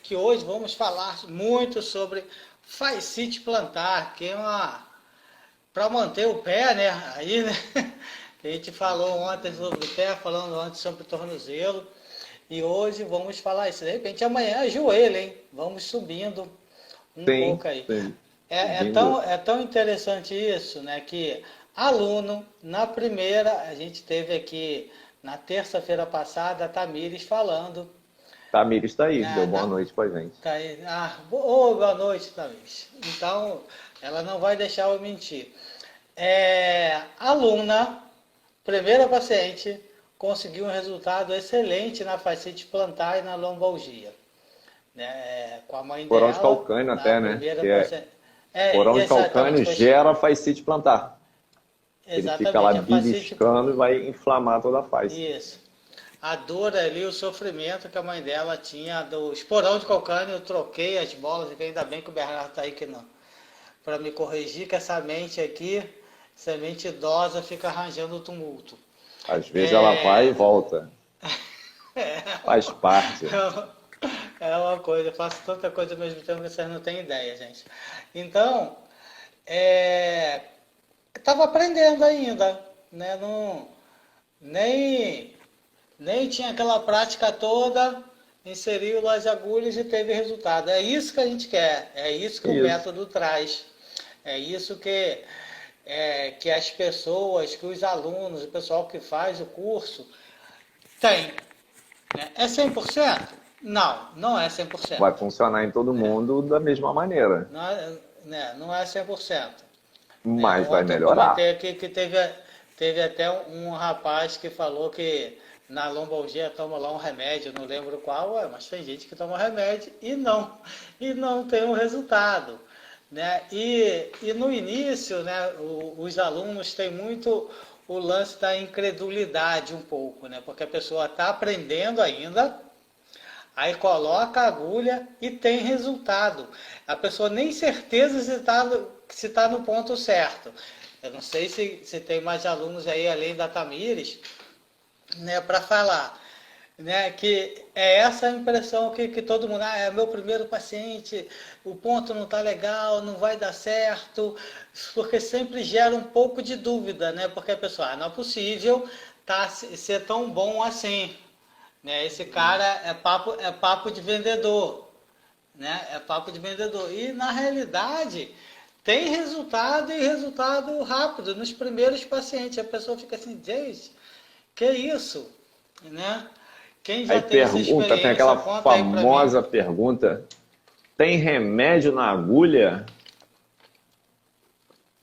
que hoje vamos falar muito sobre fascite plantar, que é para manter o pé, né? Aí, né? A gente falou ontem sobre o pé, falando ontem sobre o tornozelo. E hoje vamos falar isso. De repente amanhã é joelho, hein? Vamos subindo um Sim, pouco aí. sim. É, é Subindo. tão, é tão interessante isso, né? Que aluno, na primeira, a gente teve aqui na terça-feira passada, a Tamires falando, Tamires está aí, né? deu boa noite pra gente. Tá aí. Boa noite, Tamires. Então, ela não vai deixar eu mentir. Aluna, primeira paciente, conseguiu um resultado excelente na fascite plantar e na lombalgia. Né? Com a mãe Porão de dela, calcânio na até, né? primeira Que é paciente. porão de Exatamente, calcânio gera fascite plantar. Ele fica lá exatamente a fascite. beliscando e vai inflamar toda a face. Isso. A dor ali, o sofrimento que a mãe dela tinha do esporão de calcânio, eu troquei as bolas, e ainda bem que o Bernardo está aí que não. Para me corrigir, que essa mente aqui, essa mente idosa, fica arranjando tumulto. Às vezes ela vai e É, volta. é, Faz parte. é uma coisa, eu faço tanta coisa ao mesmo tempo que vocês não têm ideia, gente. Então, estava aprendendo ainda, né? Não, nem, nem tinha aquela prática toda, inseriu as agulhas e teve resultado. É isso que a gente quer, é isso que o Isso. método traz, é isso que as pessoas, que os alunos, o pessoal que faz o curso tem. Né? É 100%? Não, não é Vai 100%. funcionar em todo Né? mundo da mesma maneira. Não é, né? Não é 100%. Né? Mas vai Ontem eu melhorar. comentei aqui que teve até um rapaz que falou que na lombalgia toma lá um remédio, não lembro qual, mas tem gente que toma remédio e não tem um resultado. Né? E no início, né, os alunos têm muito o lance da incredulidade um pouco, né? Porque a pessoa está aprendendo ainda, aí coloca a agulha e tem resultado. A pessoa nem certeza se tá no ponto certo. Eu não sei se tem mais alunos aí, além da Tamires, né, para falar. Né, que é essa a impressão que todo mundo, é meu primeiro paciente, o ponto não está legal, não vai dar certo, porque sempre gera um pouco de dúvida, né? Porque a pessoa, não é possível ser tão bom assim. Né? Esse cara é papo de vendedor, né? É papo de vendedor. E na realidade tem resultado e resultado rápido nos primeiros pacientes. A pessoa fica assim, gente, que isso, né? Quem Aí já teve essa pergunta, tem experiência, aquela conta aí para mim. famosa pergunta: tem remédio na agulha?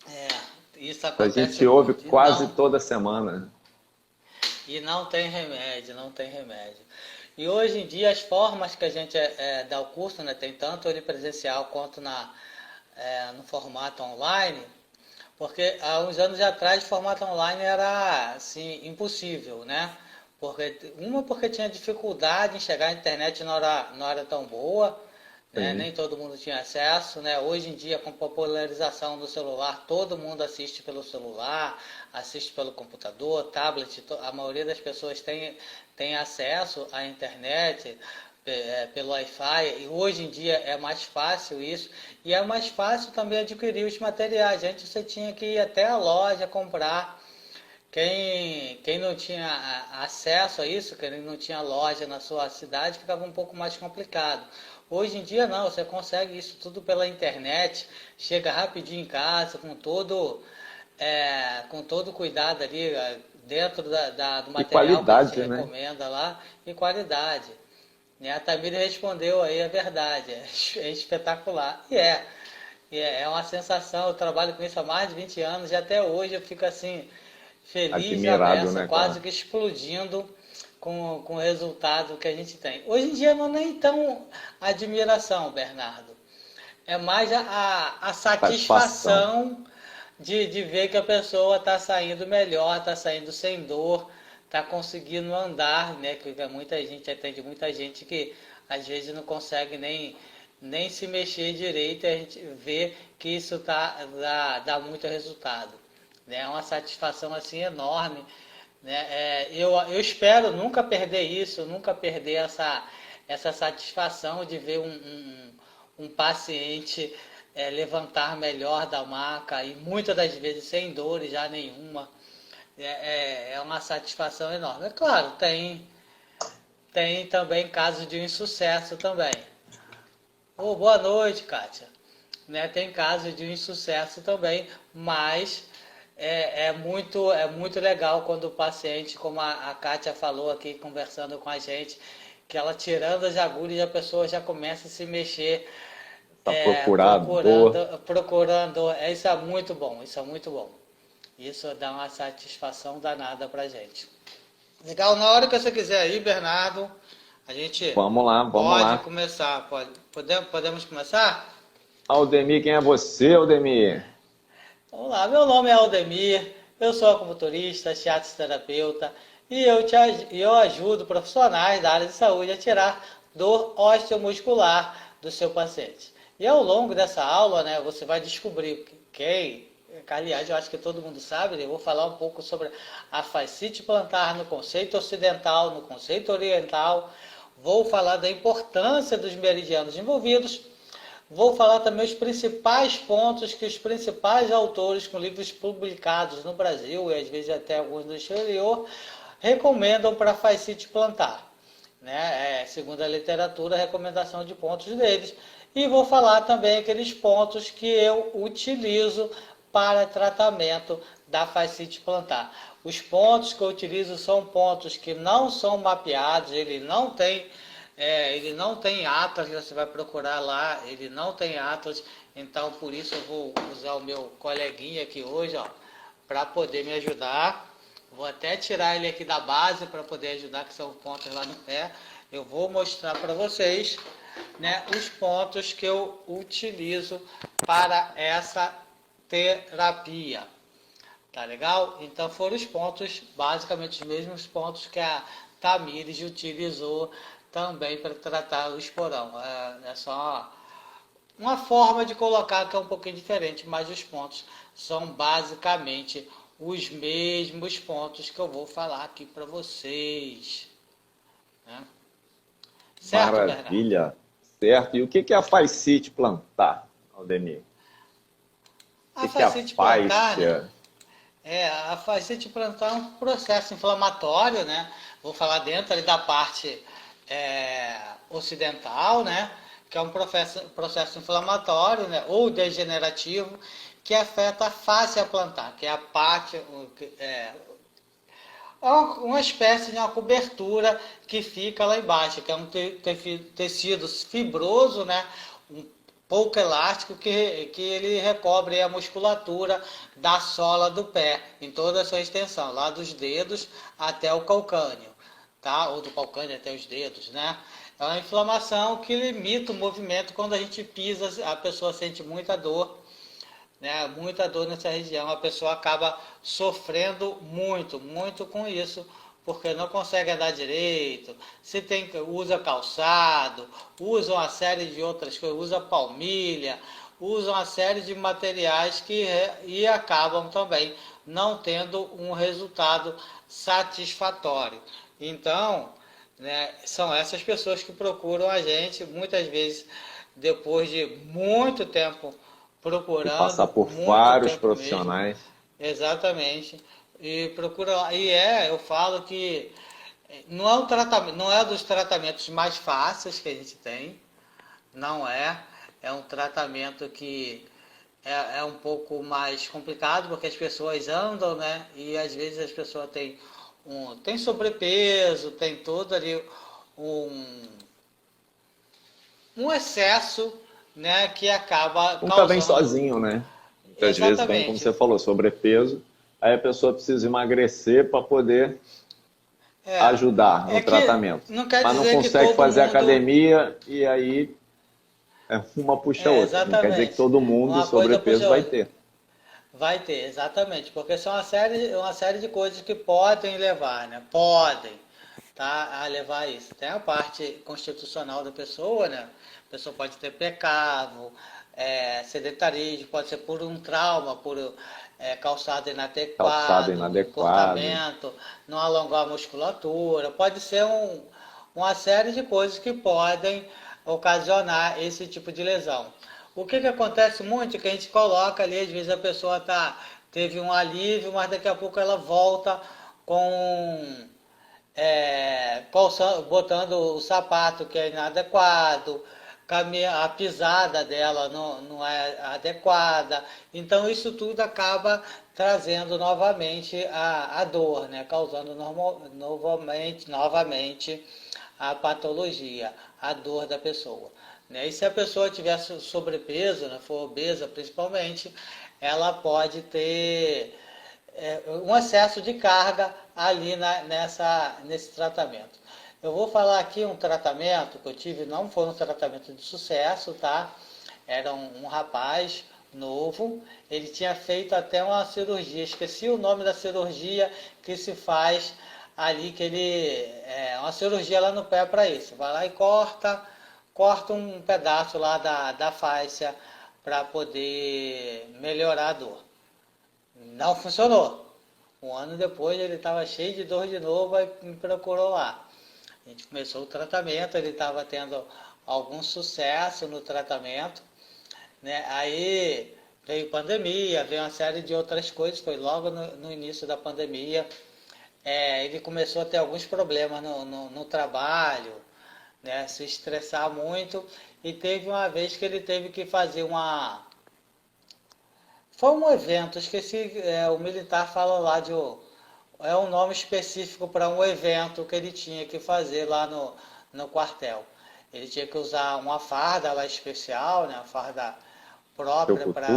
É, isso A acontece gente ouve muito. quase toda semana. E não tem remédio, não tem remédio. E hoje em dia as formas que a gente dá o curso, né, tem tanto ele presencial quanto no formato online, porque há uns anos atrás o formato online era assim, impossível, né? Porque tinha dificuldade em chegar à internet não era tão boa, né? Sim. Nem todo mundo tinha acesso, né? Hoje em dia, com a popularização do celular, todo mundo assiste pelo celular, assiste pelo computador, tablet, a maioria das pessoas tem acesso à internet, pelo Wi-Fi, e hoje em dia é mais fácil isso, e é mais fácil também adquirir os materiais. Antes você tinha que ir até a loja comprar. Quem não tinha acesso a isso, quem não tinha loja na sua cidade, ficava um pouco mais complicado. Hoje em dia não, você consegue isso tudo pela internet, chega rapidinho em casa, com todo cuidado ali, dentro do E material que a gente qualidade, né? recomenda lá, e qualidade. Né? A Tamira respondeu aí a verdade, é espetacular. É uma sensação, eu trabalho com isso há mais de 20 anos e até hoje eu fico assim, feliz a Admirado, beça, né? quase que explodindo com o resultado que a gente tem. Hoje em dia não é nem tão admiração, Bernardo. É mais a Satisfação. satisfação de ver que a pessoa está saindo melhor, está saindo sem dor, está conseguindo andar, né? Que muita gente atende muita gente que às vezes não consegue nem se mexer direito, e a gente vê que isso dá muito resultado. Né? É uma satisfação assim enorme. Né? Eu espero nunca perder isso, nunca perder essa satisfação de ver um paciente levantar melhor da maca e muitas das vezes sem dores já nenhuma. É uma satisfação enorme. É claro, tem também casos de insucesso também. Boa noite, Kátia. Né, tem casos de insucesso também, mas é muito legal quando o paciente, como a Kátia falou aqui conversando com a gente, que ela tirando as agulhas a pessoa já começa a se mexer, Tá procurando. procurando. Isso é muito bom, isso é muito bom. Isso dá uma satisfação danada pra gente. Legal, na hora que você quiser aí, Bernardo, a gente Vamos lá. pode começar. Podemos começar? Aldemir, quem é você, Aldemir? Olá, meu nome é Aldemir, eu sou acupunturista, shiatsu-terapeuta e eu ajudo profissionais da área de saúde a tirar dor osteomuscular do seu paciente. E ao longo dessa aula, né, você vai descobrir aliás, eu acho que todo mundo sabe, eu vou falar um pouco sobre a fascite plantar no conceito ocidental, no conceito oriental, vou falar da importância dos meridianos envolvidos. Vou falar também os principais pontos que os principais autores com livros publicados no Brasil e às vezes até alguns no exterior recomendam para fascite plantar. Né? Segundo a literatura, a recomendação de pontos deles. E vou falar também aqueles pontos que eu utilizo para tratamento da fascite plantar. Os pontos que eu utilizo são pontos que não são mapeados, ele não tem atlas, você vai procurar lá, ele não tem atlas, então por isso eu vou usar o meu coleguinha aqui hoje, para poder me ajudar. Vou até tirar ele aqui da base para poder ajudar, que são pontos lá no pé. Eu vou mostrar para vocês, né, os pontos que eu utilizo para essa terapia. Tá legal? Então foram os pontos, basicamente os mesmos pontos que a Tamires utilizou também para tratar o esporão. É só uma forma de colocar que é um pouquinho diferente, mas os pontos são basicamente os mesmos pontos que eu vou falar aqui para vocês. Né? Certo, Maravilha. Bernardo? Certo. E o que é a fascite plantar, Aldemir? A O que é a fascite plantar, né? fascia? A fascite plantar é um processo inflamatório, né? Vou falar dentro ali da parte ocidental, né? Que é um processo inflamatório, né? Ou degenerativo, que afeta a fáscia plantar, que é a parte, uma espécie de uma cobertura que fica lá embaixo, que é um tecido fibroso, né? Um pouco elástico que ele recobre a musculatura da sola do pé, em toda a sua extensão, lá dos dedos até o calcânio, tá? Ou do calcânio até os dedos, né? É uma inflamação que limita o movimento. Quando a gente pisa, a pessoa sente muita dor, né? Muita dor nessa região, a pessoa acaba sofrendo muito, muito com isso, porque não consegue andar direito, usa calçado, usa uma série de outras coisas, usa palmilha, usa uma série de materiais e acabam também não tendo um resultado satisfatório. Então, né, são essas pessoas que procuram a gente, muitas vezes, depois de muito tempo E procurando, passar por muito vários tempo mesmo. profissionais. Exatamente. E procura lá. Eu falo que não é um tratamento, não é dos tratamentos mais fáceis que a gente tem, não é. É um tratamento que é um pouco mais complicado, porque as pessoas andam, né? E às vezes as pessoas têm sobrepeso, tem todo ali um excesso, né? Que acaba Nunca vem causando. sozinho, né? Muitas vezes vem, como Exatamente. você falou, sobrepeso. Aí a pessoa precisa emagrecer para poder ajudar no que tratamento. não quer Mas não dizer que consegue todo fazer mundo. academia e aí uma puxa a outra. Não quer dizer que Exatamente. todo mundo Uma coisa puxa sobrepeso a vai outra. ter. Vai ter, exatamente, porque são uma série de coisas que podem levar, né? Podem, tá? A levar a isso. Tem a parte constitucional da pessoa, né? A pessoa pode ter pecado, sedentarismo, pode ser por um trauma, por calçado Calçado inadequado, inadequado. comportamento, não alongar a musculatura, pode ser uma série de coisas que podem ocasionar esse tipo de lesão. O que acontece muito é que a gente coloca ali, às vezes a pessoa teve um alívio, mas daqui a pouco ela volta com botando o sapato que é inadequado, a pisada dela não é adequada. Então isso tudo acaba trazendo novamente a dor, né? Causando novamente a patologia, a dor da pessoa. Né? E se a pessoa tiver sobrepeso, né, for obesa principalmente, ela pode ter um excesso de carga ali nesse tratamento. Eu vou falar aqui um tratamento que eu tive, não foi um tratamento de sucesso, tá? Era um rapaz novo, ele tinha feito até uma cirurgia, esqueci o nome da cirurgia que se faz ali, que ele uma cirurgia lá no pé para isso. Vai lá e corta um pedaço lá da fáscia para poder melhorar a dor. Não funcionou. Um ano depois ele estava cheio de dor de novo e me procurou lá. A gente começou o tratamento, ele estava tendo algum sucesso no tratamento, né? Aí veio pandemia, veio uma série de outras coisas, foi logo no início da pandemia. Ele começou a ter alguns problemas no trabalho, né? Se estressar muito, e teve uma vez que ele teve que fazer foi um evento, esqueci, o militar fala lá é um nome específico para um evento que ele tinha que fazer lá no quartel. Ele tinha que usar uma farda lá especial, né, uma farda própria para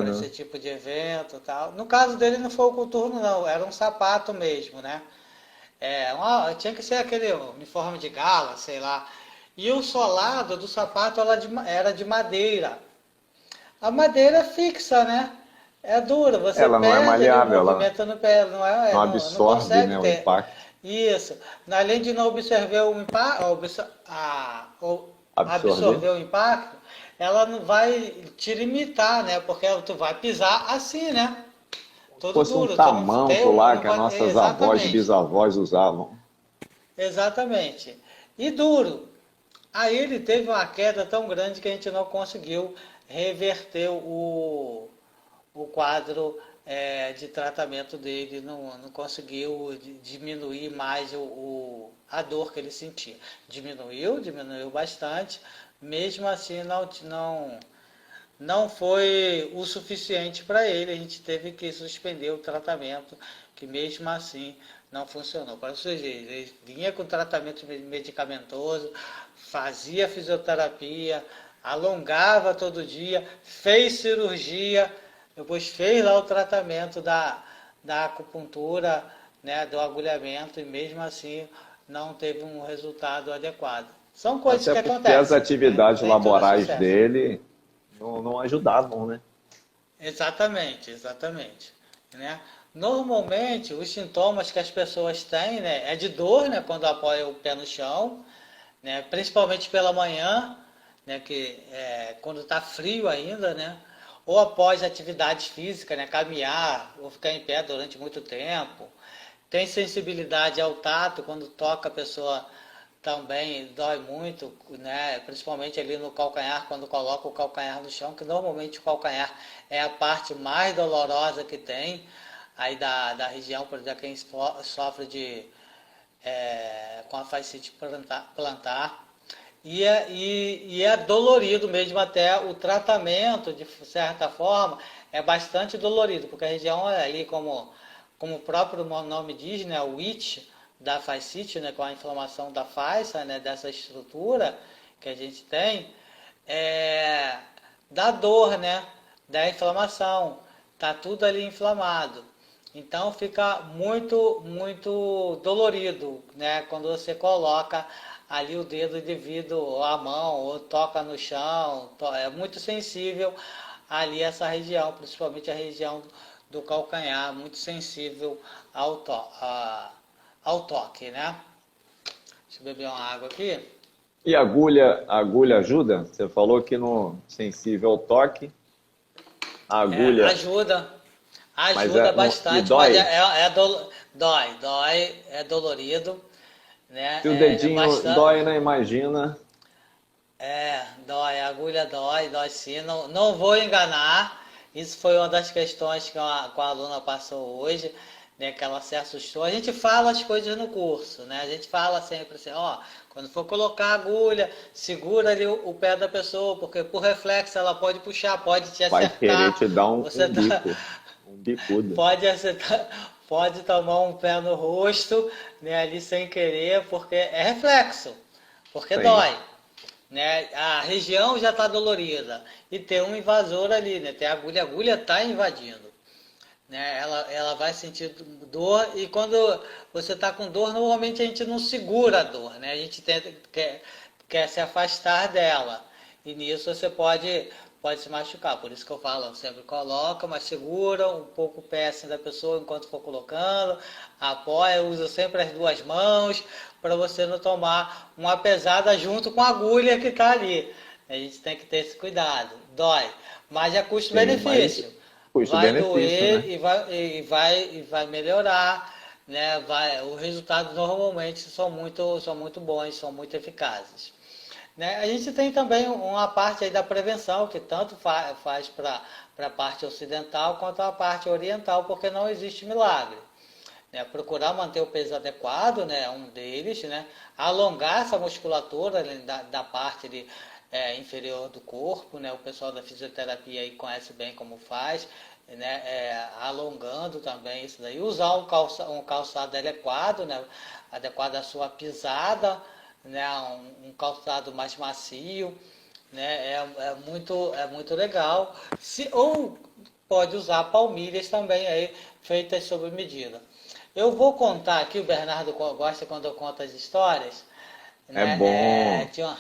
esse tipo de evento e tal. No caso dele não foi o coturno não, era um sapato mesmo, né? Tinha que ser aquele uniforme de gala, sei lá. E o solado do sapato era de madeira. A madeira é fixa, né? É dura, você ela perde não é maleável, o movimento no pé, não absorve, consegue né, o ter. impacto. Isso. Além de não observar o impacto, absorver o impacto, ela não vai te limitar, né? Porque tu vai pisar assim, né? Todo fosse duro. Um tamanco lá que as nossas avós e bisavós usavam. Exatamente. E duro. Aí ele teve uma queda tão grande que a gente não conseguiu reverter o quadro de tratamento dele, não conseguiu diminuir mais a dor que ele sentia. Diminuiu bastante, mesmo assim não foi o suficiente para ele, a gente teve que suspender o tratamento, que mesmo assim não funcionou. Para vocês verem, ele vinha com tratamento medicamentoso, fazia fisioterapia, alongava todo dia, fez cirurgia, depois fez lá o tratamento da acupuntura, né, do agulhamento, e mesmo assim não teve um resultado adequado. São coisas que acontecem. Até porque as atividades laborais dele não ajudavam, né? Exatamente. Né? Normalmente, os sintomas que as pessoas têm, né, é de dor, né, quando apoia o pé no chão, né, principalmente pela manhã, né, quando está frio ainda, né, ou após atividades físicas, né, caminhar ou ficar em pé durante muito tempo. Tem sensibilidade ao tato, quando toca a pessoa também dói muito, né, principalmente ali no calcanhar, quando coloca o calcanhar no chão, que normalmente o calcanhar é a parte mais dolorosa que tem, aí da região, por exemplo, quem sofre com a fascite plantar. E é dolorido mesmo, até o tratamento, de certa forma, é bastante dolorido, porque a região é ali, como o próprio nome diz, né, o itch da fascite, né, com a inflamação da fascia, né, dessa estrutura que a gente tem, da dor, né, da inflamação, tá tudo ali inflamado. Então fica muito, muito dolorido, né, quando você coloca ali o dedo devido à mão, ou toca no chão, é muito sensível ali essa região, principalmente a região do calcanhar, muito sensível ao toque, né? Deixa eu beber uma água aqui. E a agulha ajuda? Você falou que no sensível ao toque, a agulha... Ajuda bastante, dói? Mas dói, é dolorido, né? Se o dedinho Bastante, dói, né? Imagina. dói, a agulha dói sim, não vou enganar. Isso foi uma das questões que a aluna passou hoje, né, que ela se assustou. A gente fala as coisas no curso, né? A gente fala sempre assim, ó, quando for colocar a agulha, segura ali o pé da pessoa, porque por reflexo ela pode puxar, pode te Vai querer te acertar. dar um, Você um tá, bico, um bicudo. pode acertar, pode tomar um pé no rosto, né, ali sem querer, porque é reflexo, porque Sim. dói, né? A região já está dolorida e tem um invasor ali, né? Tem a agulha está invadindo, né? Ela vai sentir dor e quando você está com dor, normalmente a gente não segura a dor, né? A gente quer se afastar dela e nisso você pode se machucar. Por isso que eu falo, sempre coloca, mas segura um pouco o pé assim da pessoa enquanto for colocando, apoia, usa sempre as duas mãos para você não tomar uma pesada junto com a agulha que está ali. A gente tem que ter esse cuidado. Dói, mas é Sim, mas custo-benefício. Vai custo-benefício, né? doer e vai melhorar, né? O resultado normalmente são muito bons, são muito eficazes. Né? A gente tem também uma parte aí da prevenção, que tanto faz para a parte ocidental quanto a parte oriental, porque não existe milagre. Né? Procurar manter o peso adequado, né? É um deles, né? Alongar essa musculatura, né? da parte inferior do corpo, né? O pessoal da fisioterapia aí conhece bem como faz, né? Alongando também isso daí, usar um calçado adequado, né? Adequado à sua pisada, né? Um calçado mais macio, né? É muito legal. Ou pode usar palmilhas também aí feitas sob medida. Eu vou contar aqui, o Bernardo gosta quando eu conto as histórias, É né? bom.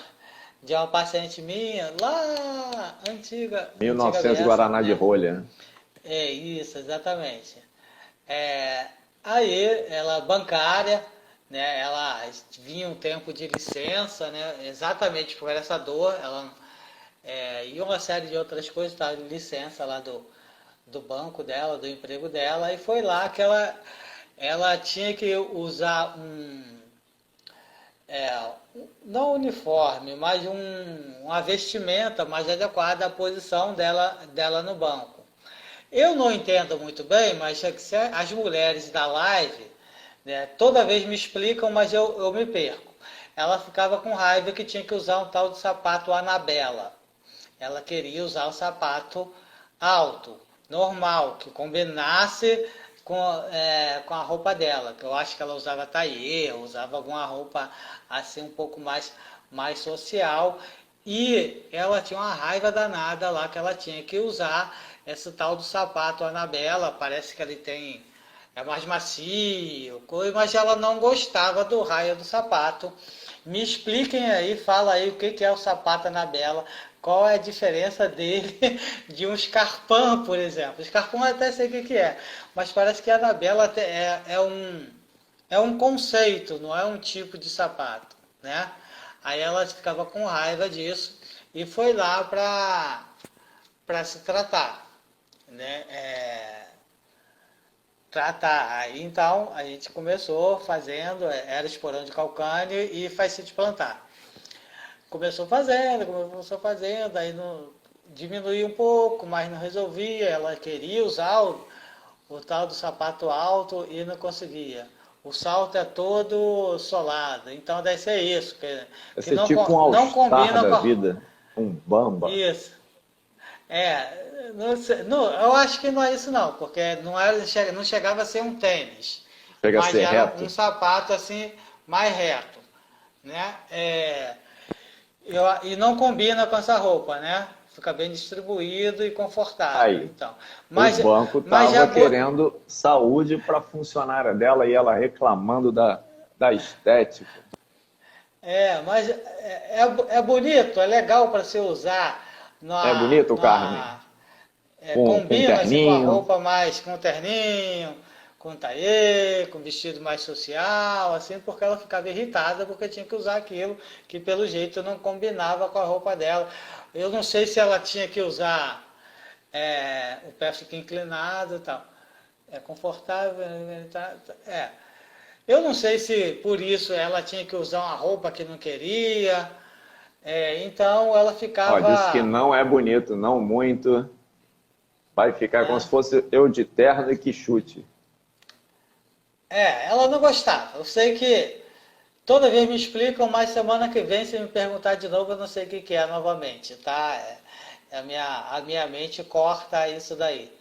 De uma paciente minha, lá, antiga 1900 beça, Guaraná de né? rolha. É isso, exatamente. É, aí, ela bancária, né? Ela vinha um tempo de licença, né? Exatamente por essa dor, e uma série de outras coisas, estava de licença lá do banco dela, do emprego dela, e foi lá que ela tinha que usar não uniforme, mas uma vestimenta mais adequada à posição dela no banco. Eu não entendo muito bem, mas as mulheres da live, né, toda vez me explicam, mas eu me perco. Ela ficava com raiva que tinha que usar um tal de sapato Anabela. Ela queria usar o sapato alto, normal, que combinasse com a roupa dela, que eu acho que ela usava taillé, usava alguma roupa assim um pouco mais social, e ela tinha uma raiva danada lá que ela tinha que usar esse tal do sapato Anabela, parece que ele é mais macio, mas ela não gostava do raio do sapato. Me expliquem aí, fala aí o que é o sapato Anabela, qual é a diferença dele de um escarpão, por exemplo. Escarpão eu até sei o que é, mas parece que a Anabela é um conceito, não é um tipo de sapato, né? Aí ela ficava com raiva disso e foi lá para se tratar, né? Tratar. Aí então a gente começou fazendo, era esporão de calcânio e fascite plantar. Começou fazendo, aí diminuía um pouco, mas não resolvia. Ela queria usar o tal do sapato alto e não conseguia. O salto é todo solado, então deve ser isso, Vai que ser não, tipo um não All-Star combina da com vida. Um Bamba. isso. Não, não, eu acho que não é isso não, porque não chegava a ser um tênis, Chega a mas ser era um reto. sapato assim mais reto, né? E não combina com essa roupa, né? Fica bem distribuído e confortável. Aí, Então, o mas, banco mas já estava querendo saúde para a funcionária dela e ela reclamando da estética. mas é bonito, é legal para se usar É bonito, Carmen? Com combina assim com a terninho. roupa mais com terninho, com taillé, com vestido mais social, assim, porque ela ficava irritada porque tinha que usar aquilo que pelo jeito não combinava com a roupa dela. Eu não sei se ela tinha que usar o pé fica inclinado e tal. É confortável, Eu não sei se por isso ela tinha que usar uma roupa que não queria, então ela Ó, disse que ficava, não é bonito, não muito. Vai ficar como né? se fosse eu de terno e que chute. Ela não gostava. Eu sei que toda vez me explicam, mas semana que vem, se me perguntar de novo, eu não sei o que que é novamente, tá? A minha mente corta isso daí.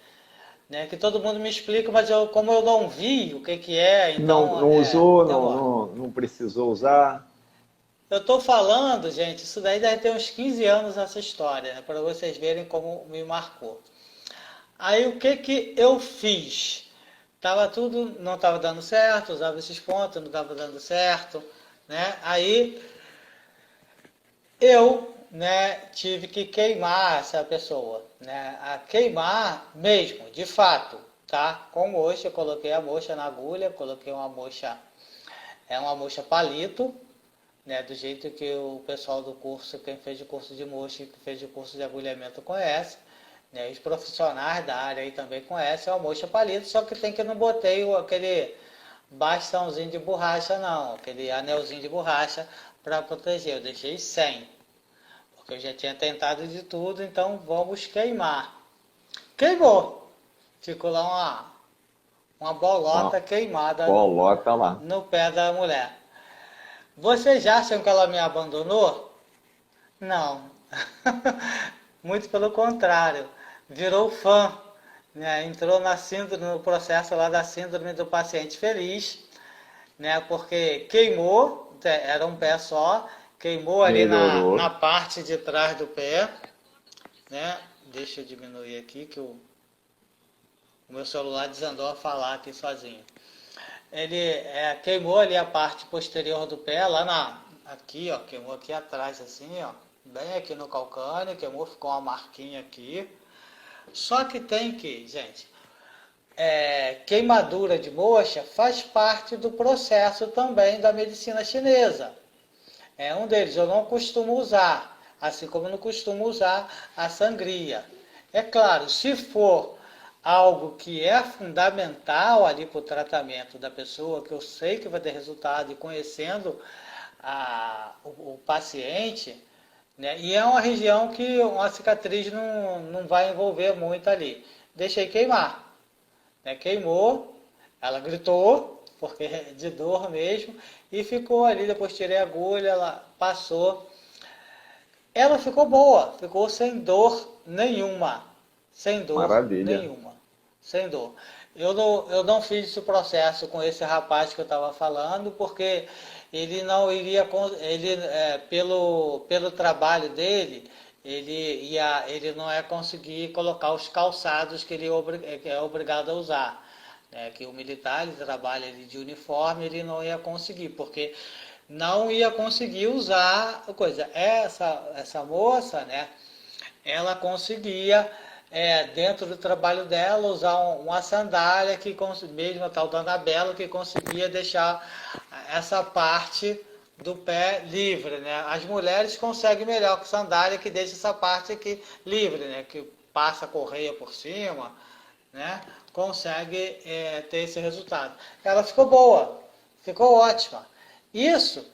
Né? Que todo mundo me explica, mas como eu não vi o que que é, Não, então não usou, demora. não precisou usar. Eu estou falando, gente, isso daí deve ter uns 15 anos essa história, né? Para vocês verem como me marcou. Aí o que que eu fiz? Tava tudo, não estava dando certo, usava esses pontos, não estava dando certo, né? Aí eu, né, tive que queimar essa pessoa, né? A queimar mesmo, de fato, tá? Com moxa, eu coloquei a moxa na agulha, coloquei uma moxa, uma moxa palito, né? Do jeito que o pessoal do curso, quem fez o curso de moxa e que fez o curso de agulhamento conhece, né? Os profissionais da área aí também conhecem, é uma moxa palito, só que tem que não botei aquele bastãozinho de borracha não, aquele anelzinho de borracha para proteger, eu deixei sem. Porque eu já tinha tentado de tudo, então vamos queimar. Queimou. Ficou lá uma bolota Uma queimada bolota lá. no pé da mulher. Vocês acham que ela me abandonou? Não. Muito pelo contrário. Virou fã. Né? Entrou na síndrome, no processo lá da síndrome do paciente feliz, né? Porque queimou, era um pé só, queimou ali na Melhorou. parte de trás do pé, né? Deixa eu diminuir aqui que o meu celular desandou a falar aqui sozinho. Ele queimou ali a parte posterior do pé, aqui, ó, queimou aqui atrás assim, ó, bem aqui no calcânio, queimou, ficou uma marquinha aqui. Só que tem que, gente, queimadura de moxa faz parte do processo também da medicina chinesa. É um deles, eu não costumo usar, assim como eu não costumo usar a sangria. É claro, se for algo que é fundamental ali para o tratamento da pessoa, que eu sei que vai ter resultado e conhecendo o paciente, né, e é uma região que uma cicatriz não vai envolver muito ali. Deixei queimar. Né, queimou, ela gritou, porque de dor mesmo, e ficou ali, depois tirei a agulha, ela passou. Ela ficou boa, ficou sem dor nenhuma. Sem dor Maravilha. nenhuma. Sem dor. Eu não fiz esse processo com esse rapaz que eu estava falando, porque ele não iria, pelo trabalho dele, ele não ia conseguir colocar os calçados que ele é obrigado a usar. Né? Que o militar, ele trabalha ali de uniforme, ele não ia conseguir, porque não ia conseguir usar a coisa. Essa moça, né? Ela conseguia, dentro do trabalho dela, usar uma sandália que, mesmo a tal da Anabela, que conseguia deixar essa parte do pé livre, né? As mulheres conseguem melhor com sandália que deixa essa parte aqui livre, né? Que passa a correia por cima, né? Consegue ter esse resultado. Ela ficou boa, ficou ótima. Isso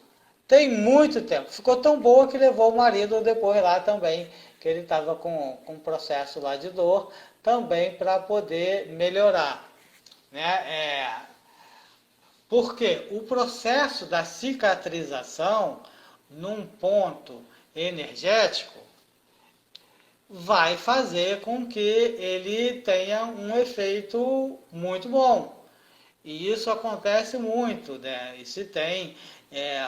tem muito tempo. Ficou tão boa que levou o marido depois lá também, que ele estava com um processo lá de dor, também para poder melhorar. Né? Porque o processo da cicatrização, num ponto energético, vai fazer com que ele tenha um efeito muito bom. E isso acontece muito, né? E se tem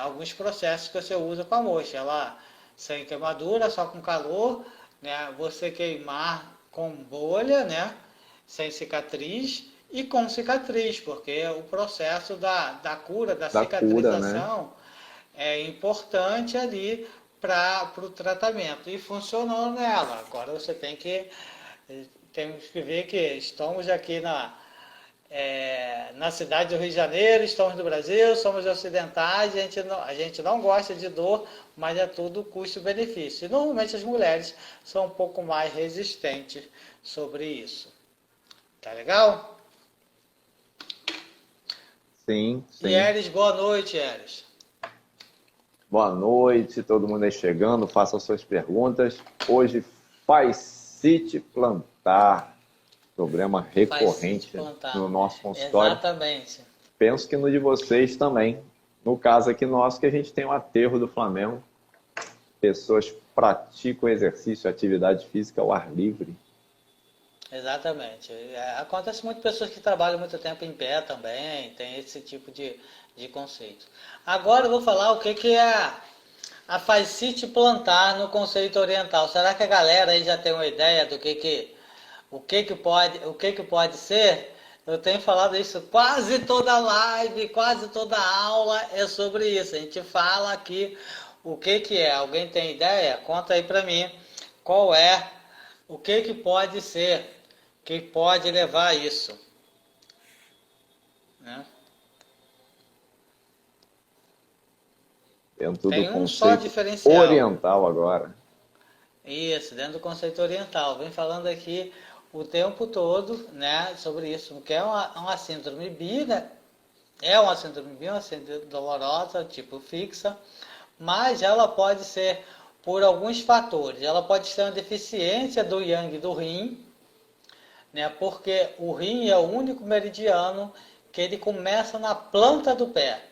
alguns processos que você usa com a moxa. Ela sem queimadura, só com calor, né? Você queimar com bolha, né? Sem cicatriz e com cicatriz, porque o processo da cura, da Da cura, né? cicatrização é importante ali para o tratamento. E funcionou nela. Agora você temos que ver que estamos aqui na cidade do Rio de Janeiro, estamos no Brasil, somos ocidentais, a gente não gosta de dor, mas é tudo custo-benefício. E normalmente as mulheres são um pouco mais resistentes sobre isso. Tá legal? Sim, sim. E Eres, boa noite, Eres. Boa noite, todo mundo aí chegando, faça suas perguntas. Hoje, fascite plantar, problema recorrente no nosso consultório. Exatamente. Penso que no de vocês também. No caso aqui nosso, que a gente tem um aterro do Flamengo, pessoas praticam exercício, atividade física ao ar livre. Exatamente. Acontece muito pessoas que trabalham muito tempo em pé também, tem esse tipo de conceito. Agora eu vou falar o que é a fascite plantar no conceito oriental. Será que a galera aí já tem uma ideia do o que pode ser? Eu tenho falado isso quase toda live, quase toda aula é sobre isso. A gente fala aqui o que é. Alguém tem ideia? Conta aí para mim qual é, o que pode ser, que pode levar a isso, né? Dentro Tem do um só conceito diferencial. oriental agora. Isso, dentro do conceito oriental. Vem falando aqui o tempo todo, né, sobre isso, que é uma síndrome bi, né? É uma síndrome bi, uma síndrome dolorosa, tipo fixa, mas ela pode ser por alguns fatores. Ela pode ser uma deficiência do yang do rim, né? Porque o rim é o único meridiano que ele começa na planta do pé.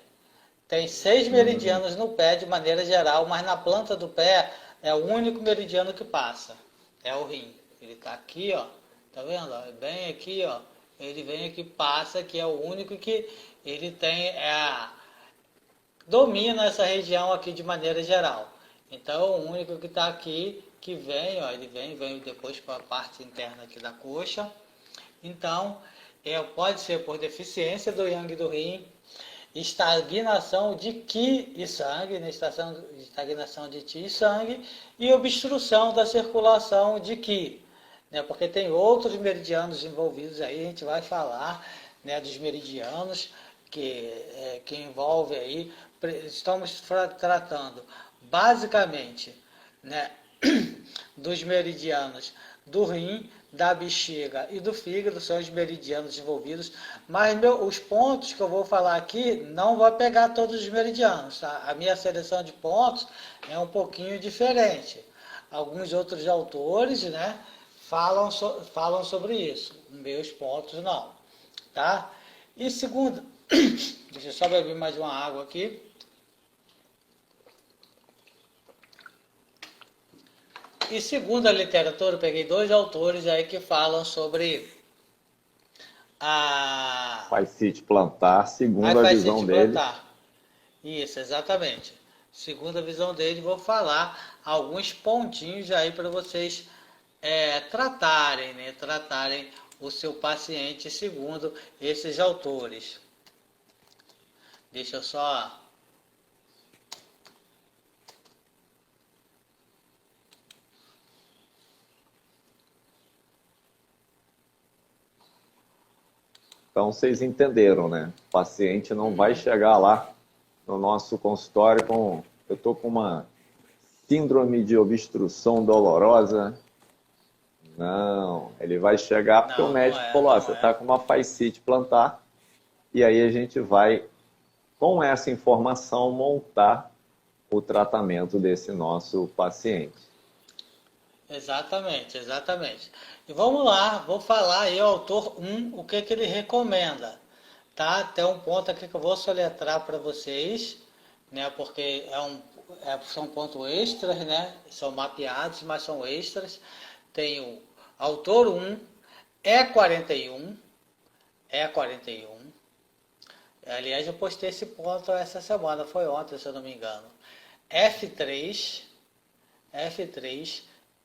Tem 6 meridianos no pé de maneira geral, mas na planta do pé é o único meridiano que passa. É o rim. Ele está aqui, ó. Tá vendo? Bem aqui, ó. Ele vem aqui, passa, que é o único que ele tem, domina essa região aqui de maneira geral. Então, o único que está aqui, que vem, ó, ele vem depois para a parte interna aqui da coxa. Então, pode ser por deficiência do yang do rim, estagnação de Qi e sangue, né? Estagnação de Qi e sangue, e obstrução da circulação de Qi, né? Porque tem outros meridianos envolvidos aí, a gente vai falar, né, dos meridianos que envolve aí. Estamos tratando basicamente, né, dos meridianos do rim, da bexiga e do fígado, são os meridianos envolvidos, mas os pontos que eu vou falar aqui não vai pegar todos os meridianos, tá? A minha seleção de pontos é um pouquinho diferente. Alguns outros autores, né, falam sobre isso, meus pontos não, tá? E segundo, deixa eu só beber mais uma água aqui. E segundo a literatura, eu peguei 2 autores aí que falam sobre a Fascite plantar, segundo a visão dele. Isso, exatamente. Segundo a visão dele, vou falar alguns pontinhos aí para vocês tratarem, né? Tratarem o seu paciente segundo esses autores. Deixa eu só... Então, vocês entenderam, né? O paciente não vai chegar lá no nosso consultório com... Eu estou com uma síndrome de obstrução dolorosa. Não, ele vai chegar porque o médico falou, você está com uma fascite plantar. E aí a gente vai, com essa informação, montar o tratamento desse nosso paciente. Exatamente, exatamente. E vamos lá, vou falar aí o autor 1, o que ele recomenda, tá? Tem um ponto aqui que eu vou soletrar para vocês, né? Porque são pontos extras, né? São mapeados, mas são extras. Tem o autor 1, E41, E41. Aliás, eu postei esse ponto essa semana, foi ontem, se eu não me engano. F3,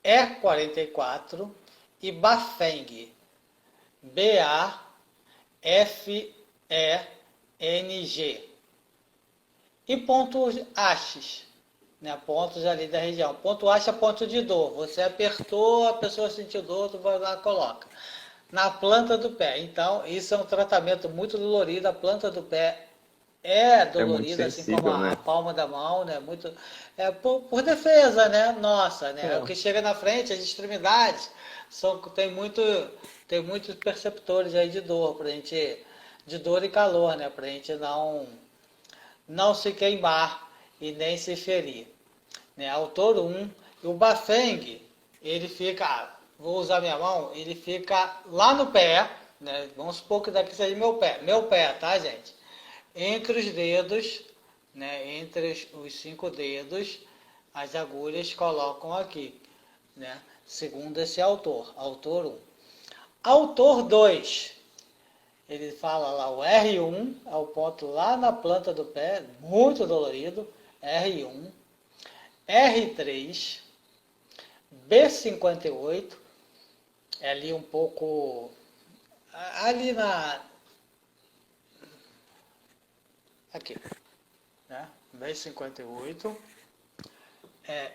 E44 e Bafeng, B-A-F-E-N-G. E pontos H, né? Pontos ali da região. Ponto H é ponto de dor. Você apertou, a pessoa sentiu dor, tu vai lá e coloca. Na planta do pé. Então, isso é um tratamento muito dolorido. A planta do pé é dolorida, assim como a palma da mão, né? Muito, por defesa, né? Nossa, né? O que chega na frente, as extremidades, tem muitos perceptores aí de dor pra gente de dor e calor, né? Para a gente não se queimar e nem se ferir. Né? Autor 1, e o Bafeng, ele fica, vou usar minha mão, ele fica lá no pé, né? Vamos supor que daqui seja meu pé, tá, gente? Entre os dedos, né? Entre os 5 dedos, as agulhas colocam aqui, né? Segundo esse autor, autor 1. Autor 2, ele fala lá o R1, é o ponto lá na planta do pé, muito dolorido, R1, R3, B58, é ali um pouco, ali aqui, né? B58,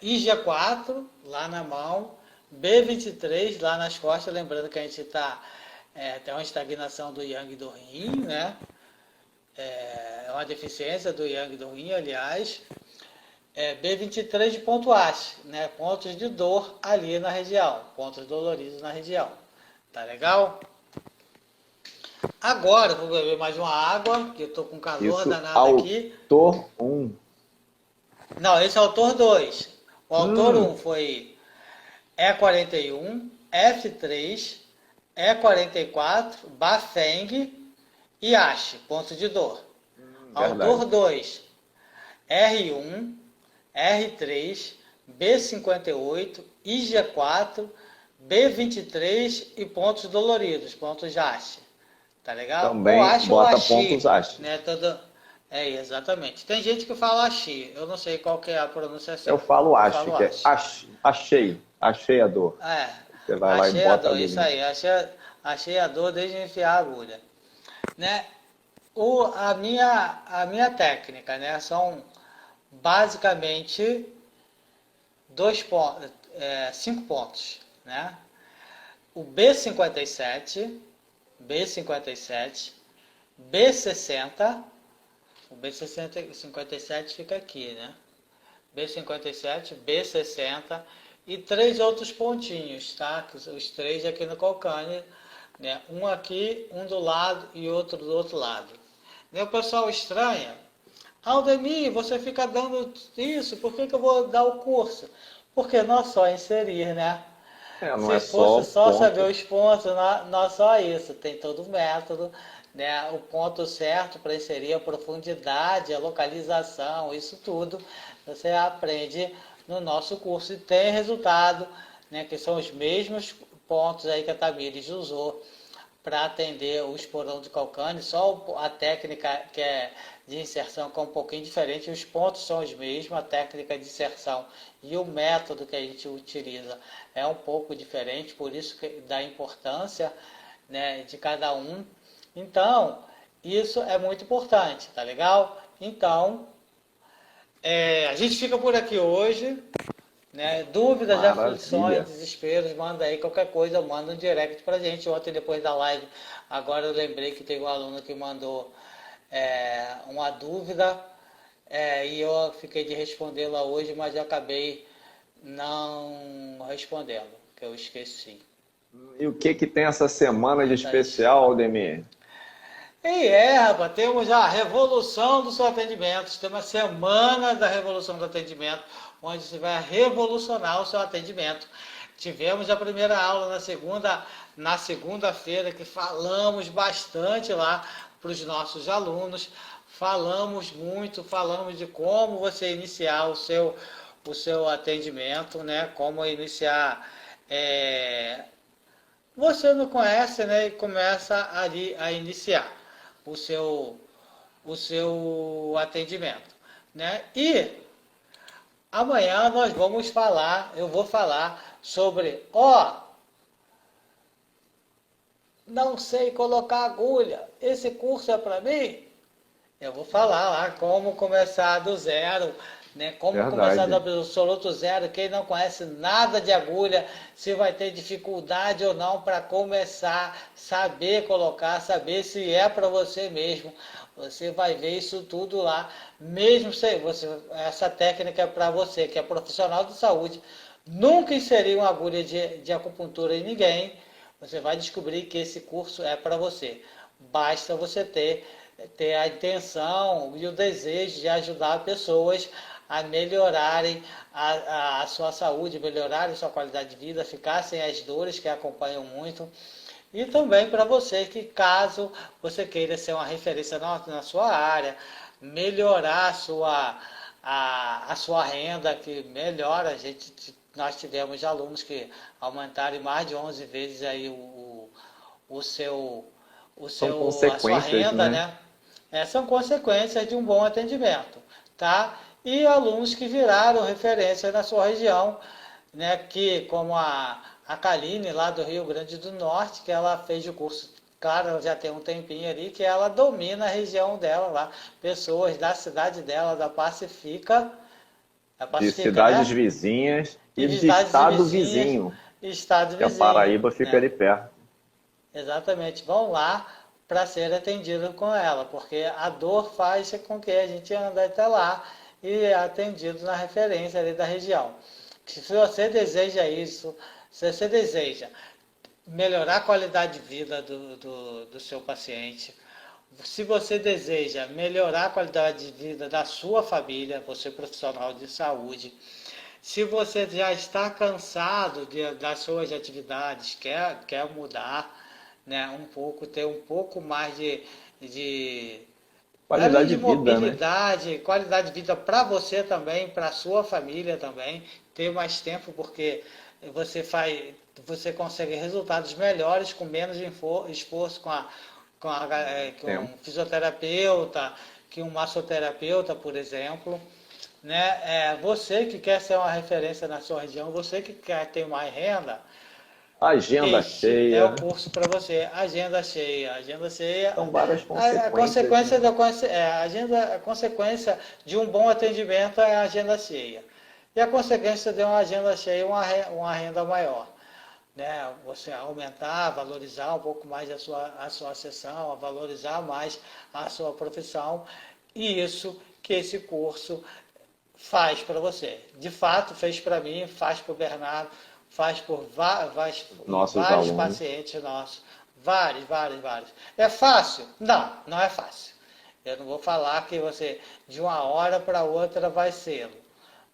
IG4, lá na mão, B23, lá nas costas, lembrando que a gente tem uma estagnação do yang do rim, né? É uma deficiência do yang do rim, aliás. B23 de ponto H, né? Pontos de dor ali na região, pontos doloridos na região. Tá legal? Agora, vou beber mais uma água, que eu tô com calor danado aqui. Autor 1. Não, esse é o autor 2. O autor 1 foi E41, F3, E44, Bafeng e Ash, ponto de dor. Autor 2, R1, R3, B58, IG4, B23 e pontos doloridos, pontos Ash. Tá legal? Também bota pontos Ash. Né? Exatamente. Tem gente que fala Ashi, eu não sei qual que é a pronunciação. Eu falo Ash, que é achei a dor. Você vai lá e bota a agulha. Isso aí, achei a dor desde enfiar a agulha. Né? A minha técnica, né? São basicamente 5 pontos. Né? O B57, B60, o B57 fica aqui, né? B57, B60 e 3 outros pontinhos, tá? Os 3 aqui no calcâneo, né? Um aqui, um do lado e outro do outro lado. E o pessoal estranha. Aldemir, você fica dando isso, por que eu vou dar o curso? Porque não é só inserir, né? Se fosse só saber os pontos, não é só isso, tem todo o método, né? O ponto certo para inserir, a profundidade, a localização, isso tudo você aprende no nosso curso e tem resultado, né? Que são os mesmos pontos aí que a Tamires usou para atender o esporão de calcânio, só a técnica que é de inserção que é um pouquinho diferente, os pontos são os mesmos, a técnica de inserção e o método que a gente utiliza é um pouco diferente, por isso que da importância, né, de cada um. Então, isso é muito importante, tá legal? Então, a gente fica por aqui hoje, né? Dúvidas, Maravilha. aflições, desesperos, manda aí qualquer coisa, manda um direct pra gente. Ontem, depois da live, agora eu lembrei que teve um aluno que mandou uma dúvida e eu fiquei de respondê-la hoje, mas eu acabei não respondendo, que eu esqueci. E o que tem essa semana de especial, Aldemir? Rapaz, temos a revolução do seu atendimento, temos a semana da revolução do atendimento, onde você vai revolucionar o seu atendimento. Tivemos a primeira aula na segunda-feira, que falamos bastante lá para os nossos alunos, falamos de como você iniciar o seu atendimento, né? Como iniciar. Você não conhece, né? E começa ali a iniciar o seu atendimento, né? E amanhã eu vou falar sobre, não sei colocar agulha, esse curso é para mim? Eu vou falar lá como começar do zero, né? Como começar do absoluto zero, quem não conhece nada de agulha, se vai ter dificuldade ou não para começar, saber colocar, saber se é para você mesmo. Você vai ver isso tudo lá, mesmo se essa técnica é para você, que é profissional de saúde, nunca inseriu uma agulha de acupuntura em ninguém, você vai descobrir que esse curso é para você. basta você ter a intenção e o desejo de ajudar pessoas a melhorarem a sua saúde, melhorarem a sua qualidade de vida, ficar sem as dores que acompanham muito. E também para você que, caso você queira ser uma referência na sua área, melhorar a sua renda, que melhora, nós tivemos alunos que aumentaram em mais de 11 vezes aí o seu, São a sua consequências, renda, né? né? São consequências de um bom atendimento, tá? E alunos que viraram referência na sua região, né? Que, como a Kaline, lá do Rio Grande do Norte, que ela fez o curso, claro, ela já tem um tempinho ali, que ela domina a região dela lá, pessoas da cidade dela, da De Pacifica, cidades né? vizinhas E e de de cidades estado vizinhas, vizinho, estados que a vizinhos, Paraíba fica né? ali perto. Exatamente, vão lá para ser atendido com ela, porque a dor faz com que a gente ande até lá e é atendido na referência ali da região. Se você deseja isso, se você deseja melhorar a qualidade de vida do seu paciente, se você deseja melhorar a qualidade de vida da sua família, você profissional de saúde, se você já está cansado das suas atividades, quer mudar, né, um pouco, ter um pouco mais de além Qualidade de de vida, né? mobilidade, qualidade de vida para você também, para a sua família também, ter mais tempo, porque você faz, você consegue resultados melhores com menos esforço com um Tempo. fisioterapeuta, que um massoterapeuta, por exemplo. Né? Você que quer ser uma referência na sua região, você que quer ter mais renda, Agenda este é o cheia, curso para você. Agenda cheia. Agenda cheia. são várias A consequências, consequência né? a consequência de um bom atendimento é a agenda cheia. E a consequência de uma agenda cheia é uma renda maior. Né? Você aumentar, valorizar um pouco mais a sua sessão, valorizar mais a sua profissão. E isso que esse curso faz para você. De fato, fez para mim, faz para o Bernardo, faz por Nossos vários alunos. pacientes nossos. Vários, vários, vários. É fácil? Não, não é fácil. Eu não vou falar que você, de uma hora para outra, vai ser.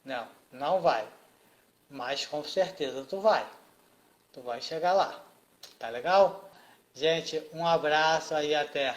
Não, não vai. Mas com certeza tu vai. Tu vai chegar lá. Tá legal? Gente, um abraço aí até.